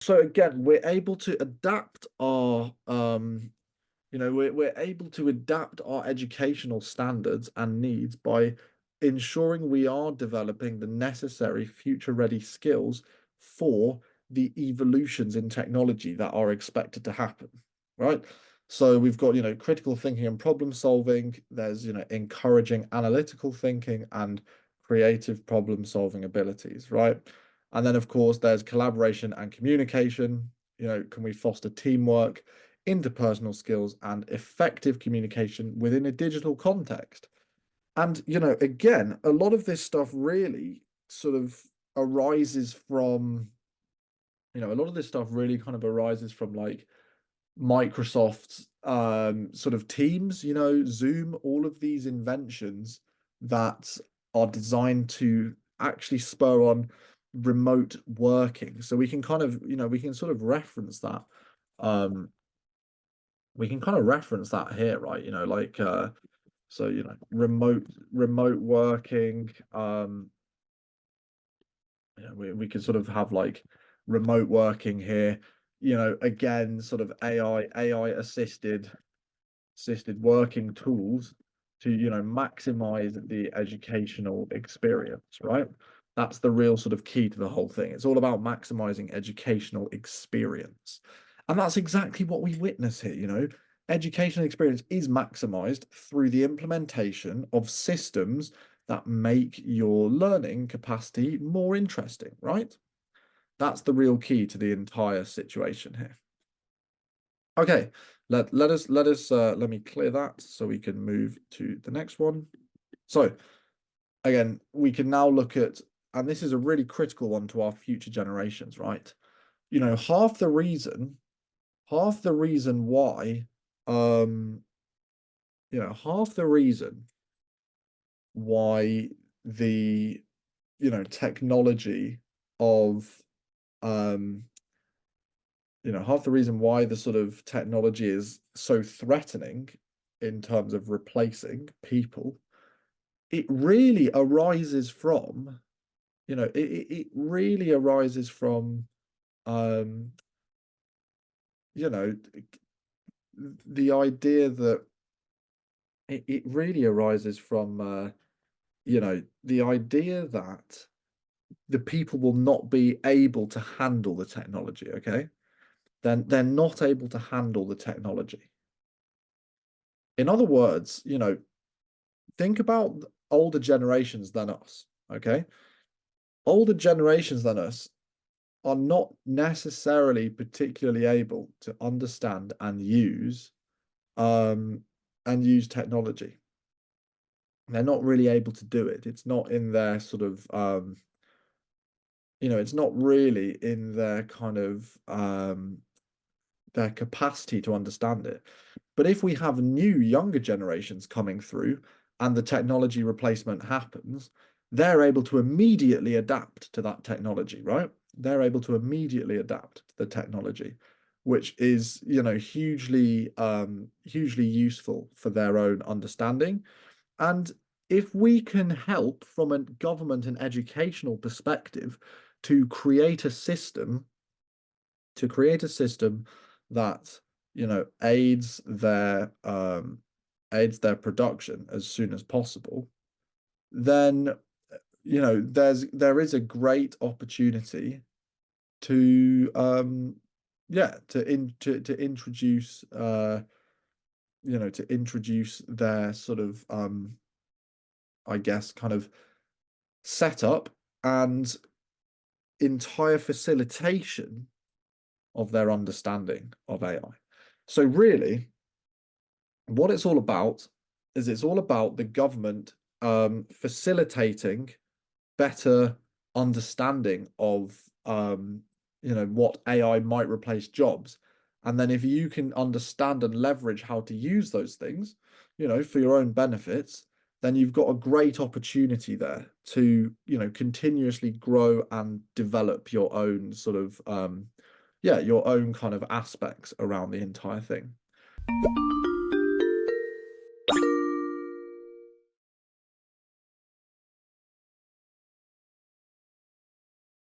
So again, we're able to adapt our we're able to adapt our educational standards and needs by ensuring we are developing the necessary future-ready skills for the evolutions in technology that are expected to happen, right? So we've got, critical thinking and problem solving. There's, encouraging analytical thinking and creative problem solving abilities, right? And then, of course, there's collaboration and communication. Can we foster teamwork, interpersonal skills, and effective communication within a digital context? And, again, a lot of this stuff really sort of arises from, a lot of this stuff really kind of arises from like Microsoft's sort of Teams, Zoom, all of these inventions that are designed to actually spur on remote working. So we can kind of, we can sort of reference that. We can kind of reference that here, right? So, remote working, we could sort of have like remote working here, again, sort of AI assisted working tools to, maximize the educational experience, right? That's the real sort of key to the whole thing. It's all about maximizing educational experience. And that's exactly what we witness here. Educational experience is maximized through the implementation of systems that make your learning capacity more interesting, right? That's the real key to the entire situation here. Okay, let me clear that so we can move to the next one. So again, we can now look at, and this is a really critical one to our future generations, right? Half the reason why, half the reason why the, technology of, half the reason why the sort of technology is so threatening in terms of replacing people, it really arises from, it really arises from, um, you know, the idea that it really arises from, the idea that the people will not be able to handle the technology, okay? Then they're not able to handle the technology. In other words, think about older generations than us, okay? Older generations than us are not necessarily particularly able to understand and use technology. They're not really able to do it. It's not in their sort of it's not really in their kind of their capacity to understand it. But if we have new younger generations coming through and the technology replacement happens, they're able to immediately adapt to that technology, right? They're able to immediately adapt to the technology, which is, hugely useful for their own understanding. And if we can help from a government and educational perspective to create a system, that aids their production as soon as possible, then there is a great opportunity to to introduce to introduce their sort of I guess kind of setup and entire facilitation of their understanding of AI. So really, what it's all about is it's all about the government facilitating better understanding of what AI might replace jobs. And then if you can understand and leverage how to use those things, for your own benefits, then you've got a great opportunity there to, continuously grow and develop your own sort of your own kind of aspects around the entire thing.